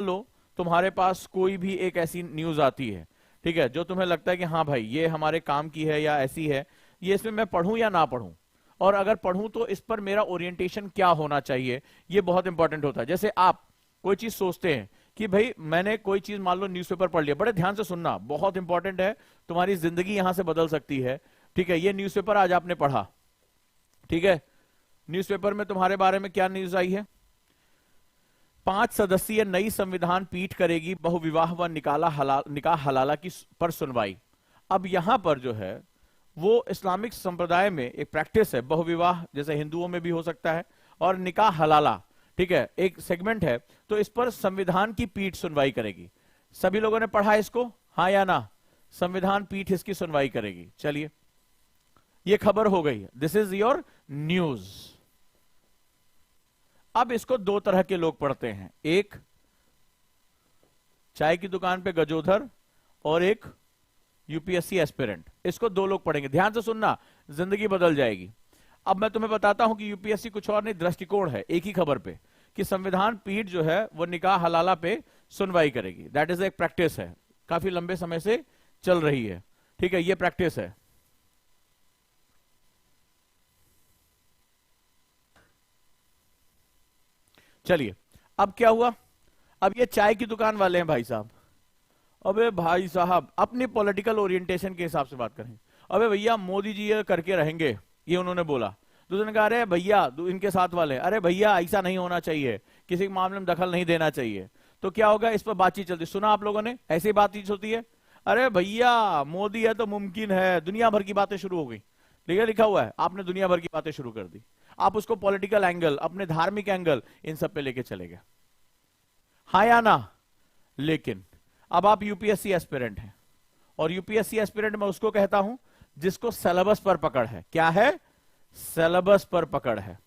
लो तुम्हारे पास कोई भी एक ऐसी न्यूज आती है, ठीक है, जो तुम्हें लगता है कि हाँ भाई ये हमारे काम की है या ऐसी है, ये इसमें मैं पढ़ूं या ना पढ़ूं, और अगर पढ़ूं तो इस पर मेरा ओरिएंटेशन क्या होना चाहिए, ये बहुत इंपॉर्टेंट होता है। जैसे आप कोई चीज सोचते हैं कि भाई मैंने कोई चीज मान लो न्यूज़पेपर पढ़ लिया, बड़े ध्यान से सुनना, बहुत इंपॉर्टेंट है, तुम्हारी जिंदगी यहां से बदल सकती है। ठीक है, ये न्यूज़पेपर आज आपने पढ़ा, ठीक है, न्यूज़पेपर में तुम्हारे बारे में क्या न्यूज आई है? 5 सदस्यीय नई संविधान पीठ करेगी बहुविवाह व निकाह हलाला की पर सुनवाई। अब यहां पर जो है वो इस्लामिक संप्रदाय में एक प्रैक्टिस है, बहुविवाह जैसे हिंदुओं में भी हो सकता है, और निकाह हलाला, ठीक है, एक सेगमेंट है, तो इस पर संविधान की पीठ सुनवाई करेगी। सभी लोगों ने पढ़ा इसको, हाँ या ना? संविधान पीठ इसकी सुनवाई करेगी। चलिए, ये खबर हो गई, दिस इज योर न्यूज। अब इसको दो तरह के लोग पढ़ते हैं, एक चाय की दुकान पे गजोधर और एक यूपीएससी एस्पिरेंट। इसको दो लोग पढ़ेंगे, ध्यान से सुनना, जिंदगी बदल जाएगी। अब मैं तुम्हें बताता हूं कि यूपीएससी कुछ और नहीं, दृष्टिकोण है एक ही खबर पे, कि संविधान पीठ जो है वो निकाह हलाला पे सुनवाई करेगी। दैट इज एक प्रैक्टिस है, काफी लंबे समय से चल रही है, ठीक है, ये प्रैक्टिस है। चलिए, अब क्या हुआ, अब ये चाय की दुकान वाले हैं भाई साहब, अबे भाई साहब अपनी पॉलिटिकल ओरिएंटेशन के हिसाब से बात करें, अबे भैया मोदी जी ये करके रहेंगे, ये उन्होंने बोला। दूसरे ने कहा अरे भैया, इनके साथ वाले, अरे भैया ऐसा नहीं होना चाहिए, किसी के मामले में दखल नहीं देना चाहिए। तो क्या होगा, इस पर बातचीत चलती, सुना आप लोगों ने, ऐसी बातचीत होती है, अरे भैया मोदी है तो मुमकिन है, दुनिया भर की बातें शुरू हो गई। लिखा हुआ है, आपने दुनिया भर की बातें शुरू कर दी, आप उसको पॉलिटिकल एंगल, अपने धार्मिक एंगल, इन सब पे लेके चले गए, हाँ या ना? लेकिन अब आप यूपीएससी एस्पिरेंट हैं, और यूपीएससी एस्पिरेंट मैं उसको कहता हूं जिसको सिलेबस पर पकड़ है। क्या है? सिलेबस पर पकड़ है।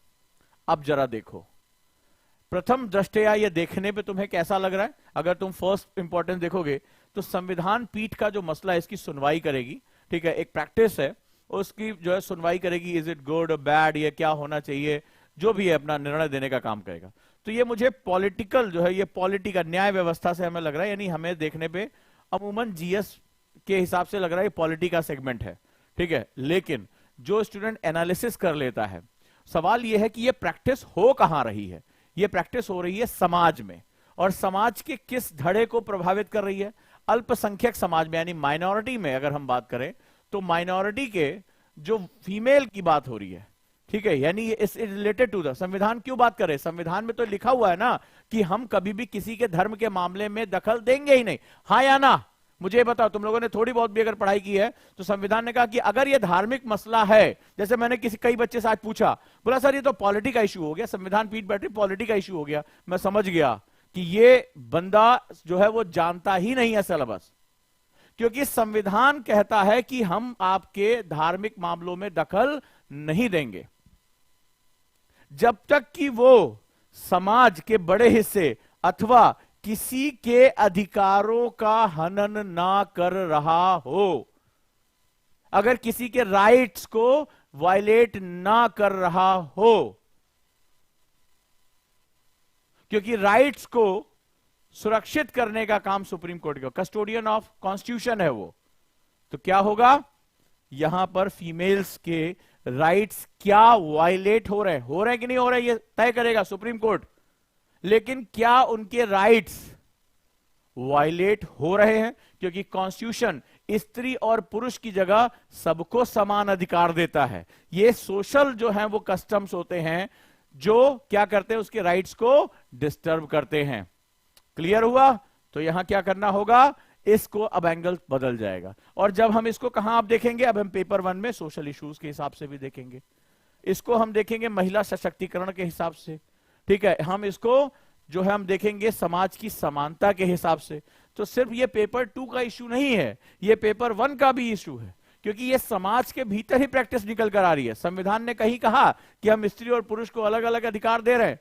अब जरा देखो, प्रथम दृष्टया ये देखने पे तुम्हें कैसा लग रहा है? अगर तुम फर्स्ट इंपॉर्टेंस देखोगे तो संविधान पीठ का जो मसला है इसकी सुनवाई करेगी, ठीक है, एक प्रैक्टिस है, उसकी जो है सुनवाई करेगी, इज इट गुड बैड, ये क्या होना चाहिए, जो भी है अपना निर्णय देने का काम करेगा। तो ये मुझे पॉलिटिकल जो है, ये पॉलिटिकल न्याय व्यवस्था से हमें लग रहा है, यानी हमें देखने पे अमूमन जीएस के हिसाब से लग रहा है ये पॉलिटी का सेगमेंट है, ठीक है। लेकिन जो स्टूडेंट एनालिसिस कर लेता है, सवाल यह है कि ये प्रैक्टिस हो कहां रही है? ये प्रैक्टिस हो रही है समाज में, और समाज के किस धड़े को प्रभावित कर रही है? अल्पसंख्यक समाज में, यानी माइनॉरिटी में अगर हम बात करें तो माइनॉरिटी के जो फीमेल की बात हो रही है, ठीक है, यानी इस रिलेटेड टू द संविधान। क्यों बात करें? संविधान में तो लिखा हुआ है ना कि हम कभी भी किसी के धर्म के मामले में दखल देंगे ही नहीं, हाँ या ना? मुझे ये बताओ, तुम लोगों ने थोड़ी बहुत भी अगर पढ़ाई की है तो संविधान ने कहा कि अगर ये धार्मिक मसला है, जैसे मैंने कई बच्चे से आज पूछा, बोला सर ये तो पॉलिटी का इशू हो गया, संविधान पीठ बैठी पॉलिटी का इशू हो गया। मैं समझ गया कि ये बंदा जो है वो जानता ही नहीं है सिलेबस, क्योंकि संविधान कहता है कि हम आपके धार्मिक मामलों में दखल नहीं देंगे जब तक कि वो समाज के बड़े हिस्से अथवा किसी के अधिकारों का हनन ना कर रहा हो, अगर किसी के राइट्स को वायलेट ना कर रहा हो, क्योंकि राइट्स को सुरक्षित करने का काम सुप्रीम कोर्ट का, कस्टोडियन ऑफ कॉन्स्टिट्यूशन है वो। तो क्या होगा, यहां पर फीमेल्स के राइट्स क्या वायलेट हो रहे हैं कि नहीं हो रहे, ये तय करेगा सुप्रीम कोर्ट। लेकिन क्या उनके राइट्स वायलेट हो रहे हैं? क्योंकि कॉन्स्टिट्यूशन स्त्री और पुरुष की जगह सबको समान अधिकार देता है। ये सोशल जो है वो कस्टम्स होते हैं जो क्या करते हैं, उसके राइट्स को डिस्टर्ब करते हैं। क्लियर हुआ? तो यहां क्या करना होगा, इसको अब एंगल बदल जाएगा। और जब हम इसको कहां आप देखेंगे, अब हम पेपर 1 में सोशल इश्यूज के हिसाब से भी देखेंगे, इसको हम देखेंगे महिला सशक्तिकरण के हिसाब से, ठीक है, हम इसको जो है हम देखेंगे समाज की समानता के हिसाब से। तो सिर्फ ये पेपर 2 का इश्यू नहीं है, ये पेपर 1 का भी इश्यू है, क्योंकि ये समाज के भीतर ही प्रैक्टिस निकल कर आ रही है। संविधान ने कहीं कहा कि हम स्त्री और पुरुष को अलग अलग अधिकार दे रहे हैं,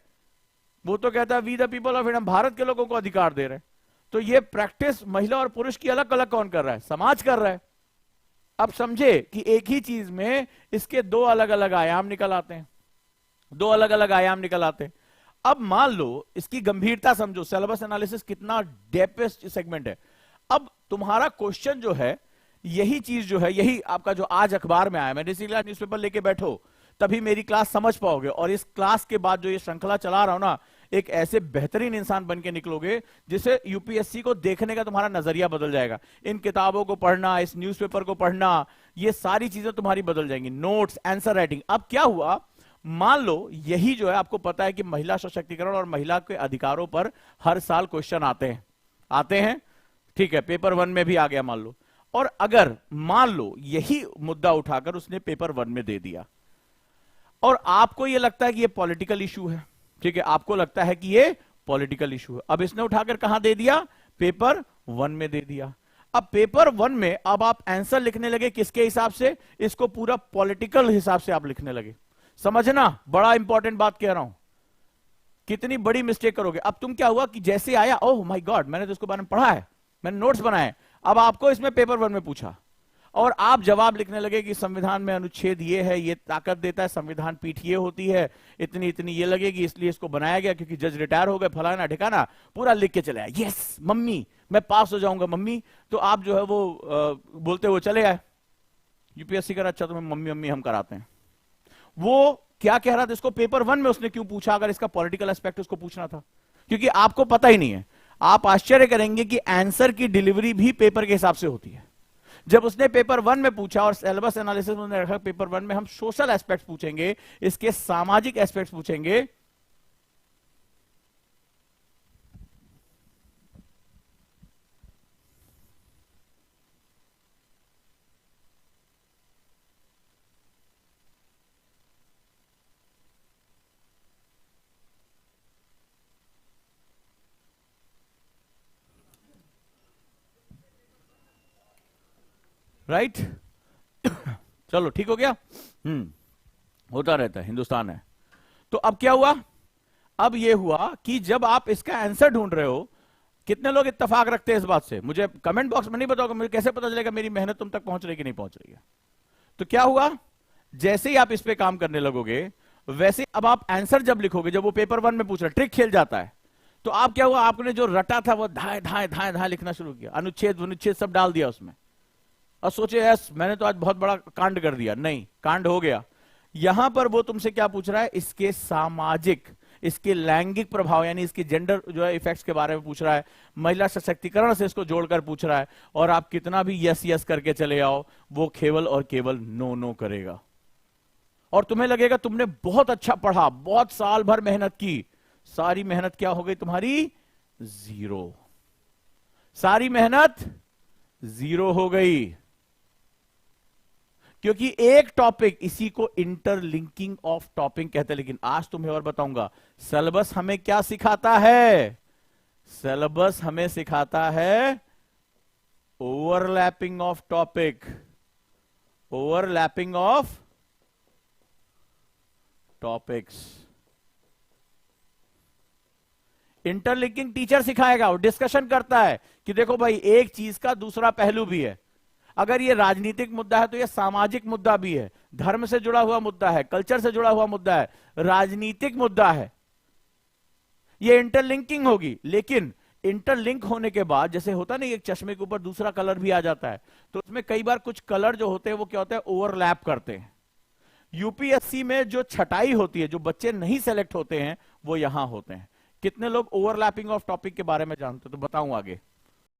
वो तो कहता है we the people of India, हम भारत के लोगों को अधिकार दे रहे हैं। तो ये प्रैक्टिस महिला और पुरुष की अलग अलग कौन कर रहा है? समाज कर रहा है। अब समझे कि एक ही चीज में इसके दो अलग अलग आयाम निकल आते हैं, दो अलग अलग आयाम निकल आते हैं। अब मान लो इसकी गंभीरता समझो, सिलेबस एनालिसिस कितना डेप्थ सेगमेंट है। अब तुम्हारा क्वेश्चन जो है, यही चीज जो है, यही आपका जो आज अखबार में आया, मैंने इसीलिए न्यूज़पेपर लेके बैठो, तभी मेरी क्लास समझ पाओगे। और इस क्लास के बाद जो ये श्रृंखला चला रहा हूं ना, एक ऐसे बेहतरीन इंसान बन के निकलोगे जिसे यूपीएससी को देखने का तुम्हारा नजरिया बदल जाएगा। इन किताबों को पढ़ना, इस न्यूज़पेपर को पढ़ना, ये सारी चीजें तुम्हारी बदल जाएंगी। Notes, answer writing. अब क्या हुआ, मान लो यही जो है, आपको पता है कि महिला सशक्तिकरण और महिला के अधिकारों पर हर साल क्वेश्चन आते हैं, ठीक है, पेपर 1 में भी आ गया मान लो। और अगर मान लो यही मुद्दा उठाकर उसने पेपर 1 में दे दिया और आपको यह लगता है कि यह पॉलिटिकल इशू है, ठीक है, आपको लगता है कि यह पॉलिटिकल इशू है, अब इसने उठाकर कहां दे दिया, पेपर 1 में दे दिया। अब पेपर 1 में अब आप आंसर लिखने लगे किसके हिसाब से, इसको पूरा पॉलिटिकल हिसाब से आप लिखने लगे। समझना, बड़ा इंपॉर्टेंट बात कह रहा हूं, कितनी बड़ी मिस्टेक करोगे। अब तुम क्या हुआ कि जैसे आया, ओह माय गॉड, मैंने तो इसके बारे में पढ़ा है, मैंने नोट्स बनाए, अब आपको इसमें पेपर 1 में पूछा और आप जवाब लिखने लगे कि संविधान में अनुच्छेद ये है, ये ताकत देता है, संविधान पीठ ये होती है, इतनी इतनी ये लगेगी, इसलिए इसको बनाया गया क्योंकि जज रिटायर हो गए, फलाना ठिकाना, पूरा लिख के चले आए। यस मम्मी, मैं पास हो जाऊंगा मम्मी। तो आप जो है वो बोलते हुए चले आए, यूपीएससी कर अच्छा तुम्हें मम्मी मम्मी हम कराते हैं। वो क्या कह रहा था, इसको पेपर 1 में उसने क्यों पूछा, अगर इसका पॉलिटिकल एस्पेक्ट उसको पूछना था, क्योंकि आपको पता ही नहीं है। आप आश्चर्य करेंगे कि आंसर की डिलीवरी भी पेपर के हिसाब से होती है। जब उसने पेपर 1 में पूछा और सिलेबस एनालिसिस में रखा, पेपर 1 में हम सोशल एस्पेक्ट्स पूछेंगे, इसके सामाजिक एस्पेक्ट्स पूछेंगे, राइट। चलो ठीक हो गया। होता रहता है, हिंदुस्तान है। तो अब क्या हुआ, अब ये हुआ कि जब आप इसका आंसर ढूंढ रहे हो, कितने लोग इत्तेफाक रखते हैं इस बात से, मुझे कमेंट बॉक्स में नहीं बताओगे, मुझे कैसे पता चलेगा मेरी मेहनत तुम तक पहुंच रही कि नहीं पहुंच रही है। तो क्या हुआ, जैसे ही आप इस पे काम करने लगोगे, वैसे अब आप आंसर जब लिखोगे, जब वो पेपर 1 में पूछ रहा, ट्रिक खेल जाता है, तो आप क्या हुआ, आपने जो रटा था वो धाए धाए धाए धाए लिखना शुरू किया, अनुच्छेद अनुच्छेद सब डाल दिया उसमें, और सोचे यस मैंने तो आज बहुत बड़ा कांड कर दिया। नहीं, कांड हो गया। यहां पर वो तुमसे क्या पूछ रहा है, इसके सामाजिक, इसके लैंगिक प्रभाव, यानी इसके जेंडर जो है इफेक्ट्स के बारे में पूछ रहा है, महिला सशक्तिकरण से इसको जोड़कर पूछ रहा है, और आप कितना भी यस यस करके चले आओ, वो केवल और केवल नो नो करेगा। और तुम्हें लगेगा तुमने बहुत अच्छा पढ़ा, बहुत साल भर मेहनत की, सारी मेहनत क्या हो गई तुम्हारी, जीरो। सारी मेहनत जीरो हो गई, क्योंकि एक टॉपिक, इसी को इंटरलिंकिंग ऑफ टॉपिक कहते हैं। लेकिन आज तुम्हें और बताऊंगा, सिलेबस हमें क्या सिखाता है, सिलेबस हमें सिखाता है overlapping of topic, overlapping of topics. Interlinking teacher सिखाएगा, वो डिस्कशन करता है कि देखो भाई एक चीज का दूसरा पहलू भी है। अगर ये राजनीतिक मुद्दा है तो ये सामाजिक मुद्दा भी है, धर्म से जुड़ा हुआ मुद्दा है, कल्चर से जुड़ा हुआ मुद्दा है, राजनीतिक मुद्दा है, ये इंटरलिंकिंग होगी। लेकिन इंटरलिंक होने के बाद, जैसे होता नहीं एक चश्मे के ऊपर दूसरा कलर भी आ जाता है, तो उसमें कई बार कुछ कलर जो होते हैं वो क्या होता है, ओवरलैप करते हैं। यूपीएससी में जो छटाई होती है, जो बच्चे नहीं सेलेक्ट होते हैं, वो यहां होते हैं। कितने लोग ओवरलैपिंग ऑफ टॉपिक के बारे में जानते हो, तो बताऊं आगे।